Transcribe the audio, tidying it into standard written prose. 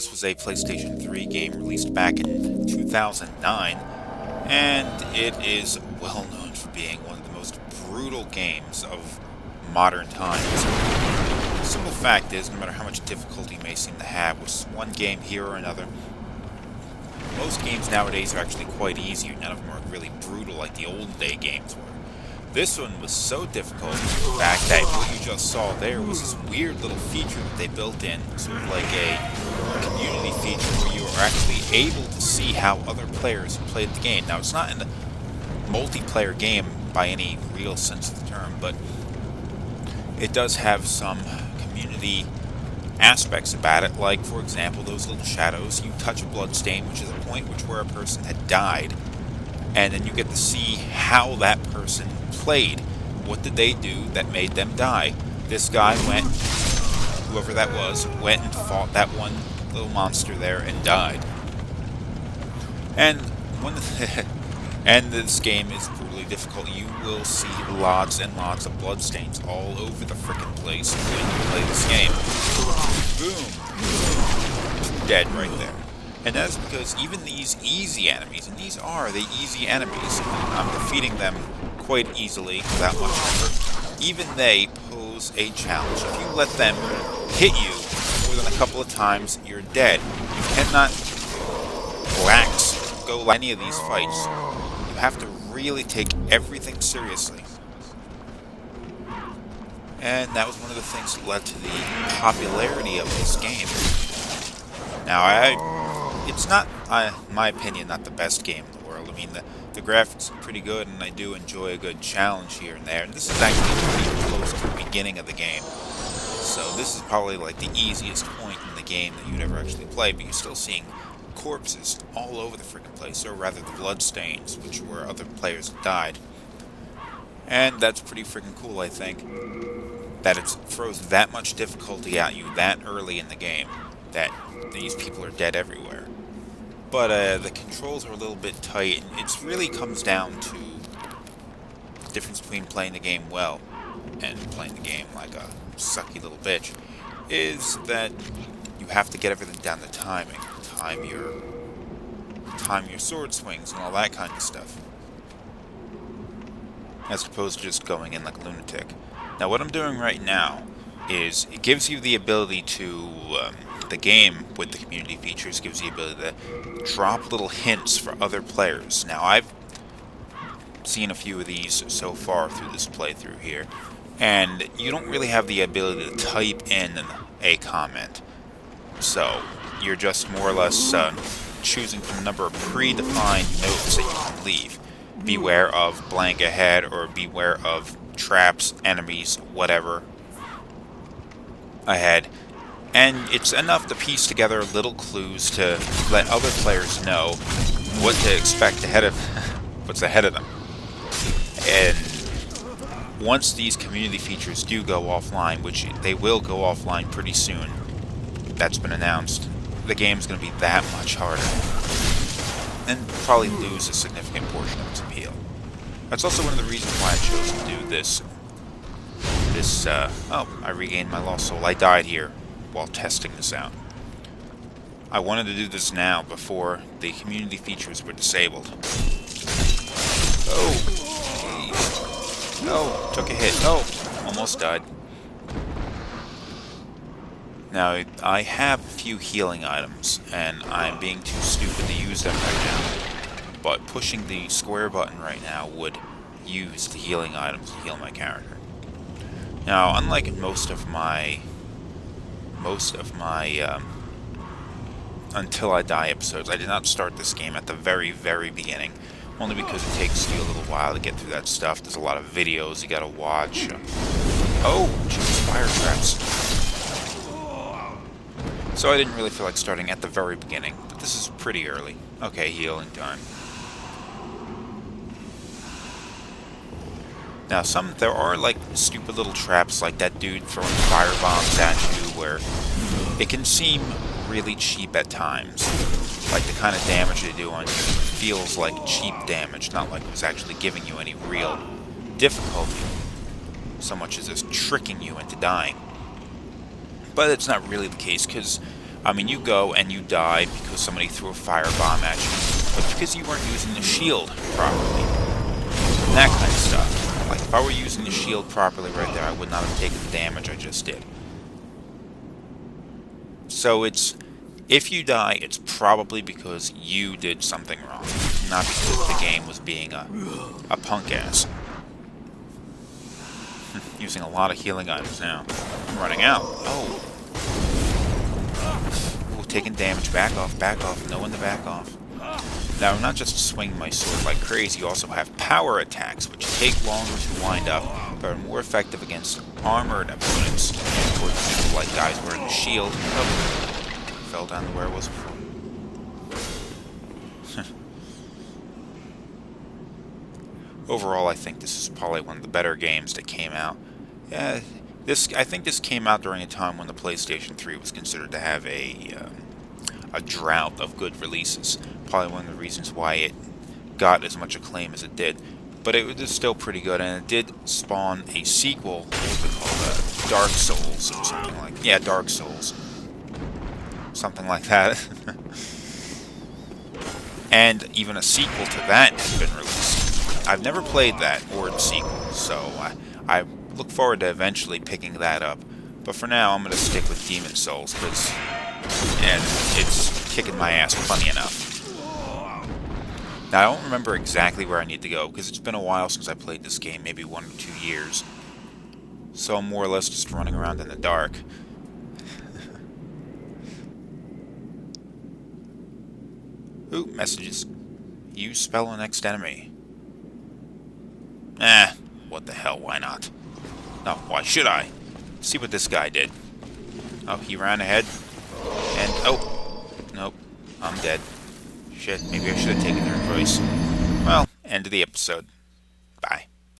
this was a PlayStation 3 game released back in 2009, and it is well known for being one of the most brutal games of modern times. The simple fact is, no matter how much difficulty you may seem to have with one game here or another, most games nowadays are actually quite easy. None of them are really brutal like the old day games were. This one was so difficult, in fact, that what you just saw there was this weird little feature that they built in, sort of like a community feature where you are actually able to see how other players have played the game. Now, it's not a multiplayer game by any real sense of the term, but it does have some community aspects about it, like, for example, those little shadows. You touch a bloodstain, which is a point where a person had died, and then you get to see how that person played. What did they do that made them die? This guy went, whoever that was, went and fought that one little monster there and died. And when and this game is brutally difficult. You will see lots and lots of bloodstains all over the frickin' place when you play this game. Boom. Dead right there. And that's because even these easy enemies, and these are the easy enemies, I'm defeating them quite easily without much effort, even they pose a challenge. If you let them hit you more than a couple of times, you're dead. You cannot go like any of these fights. You have to really take everything seriously. And that was one of the things that led to the popularity of this game. Now, it's not, in my opinion, not the best game in the world. I mean, the graphics are pretty good, and I do enjoy a good challenge here and there. And this is actually pretty close to the beginning of the game. So this is probably like the easiest point in the game that you'd ever actually play, but you're still seeing corpses all over the freaking place, or rather the bloodstains, which were other players that died. And that's pretty freaking cool, I think, that it throws that much difficulty at you that early in the game, that these people are dead everywhere. But the controls are a little bit tight, and it really comes down to the difference between playing the game well and playing the game like a sucky little bitch, is that you have to get everything down to timing. Time your sword swings and all that kind of stuff, as opposed to just going in like a lunatic. Now, what I'm doing right now is it gives you the ability to, the game with the community features gives you the ability to drop little hints for other players. Now, I've seen a few of these so far through this playthrough here, and you don't really have the ability to type in a comment. So you're just more or less choosing from a number of predefined notes that you can leave. Beware of blank ahead, or beware of traps, enemies, whatever ahead. And it's enough to piece together little clues to let other players know what to expect ahead of what's ahead of them. And once these community features do go offline, which they will go offline pretty soon, that's been announced, the game's going to be that much harder, and probably lose a significant portion of its appeal. That's also one of the reasons why I chose to do this. I regained my lost soul. I died here while testing this out. I wanted to do this now before the community features were disabled. Oh, jeez. No, took a hit. Oh, almost died. Now, I have a few healing items, and I'm being too stupid to use them right now. But pushing the square button right now would use the healing items to heal my character. Now, unlike most of my Until I Die episodes, I did not start this game at the very, very beginning, only because it takes you a little while to get through that stuff. There's a lot of videos you gotta watch. Oh, jeez, fire traps. So I didn't really feel like starting at the very beginning, but this is pretty early. Okay, healing time. Now, there are like stupid little traps, like that dude throwing fire bombs at you, where it can seem really cheap at times. Like the kind of damage they do on you feels like cheap damage, not like it's actually giving you any real difficulty, so much as it's tricking you into dying. But it's not really the case, because I mean, you go and you die because somebody threw a firebomb at you, but because you weren't using the shield properly. That kind of stuff. Like, if I were using the shield properly right there, I would not have taken the damage I just did. So if you die, it's probably because you did something wrong, not because the game was being a punk ass. Using a lot of healing items now. I'm running out. Oh. Ooh, taking damage. Back off. No one to back off. Now, I'm not just swinging my sword like crazy, you also have power attacks, which take longer to wind up, but are more effective against armored opponents, or people like guys wearing a shield. Oh, fell down to where I was before. Overall, I think this is probably one of the better games that came out. Yeah, I think this came out during a time when the PlayStation 3 was considered to have a drought of good releases. Probably one of the reasons why it got as much acclaim as it did. But it was still pretty good, and it did spawn a sequel, what was it called? Dark Souls, or something like... Yeah, Dark Souls. Something like that. And even a sequel to that has been released. I've never played that, or the sequel, so I look forward to eventually picking that up. But for now, I'm going to stick with Demon Souls, because it's kicking my ass plenty enough. Now, I don't remember exactly where I need to go, because it's been a while since I played this game, maybe 1 or 2 years. So I'm more or less just running around in the dark. Ooh, messages. Use spell on next enemy. What the hell, why not? No, why should I? See what this guy did. Oh, he ran ahead. And, oh, nope, I'm dead. Shit, maybe I should have taken their advice. Well, end of the episode.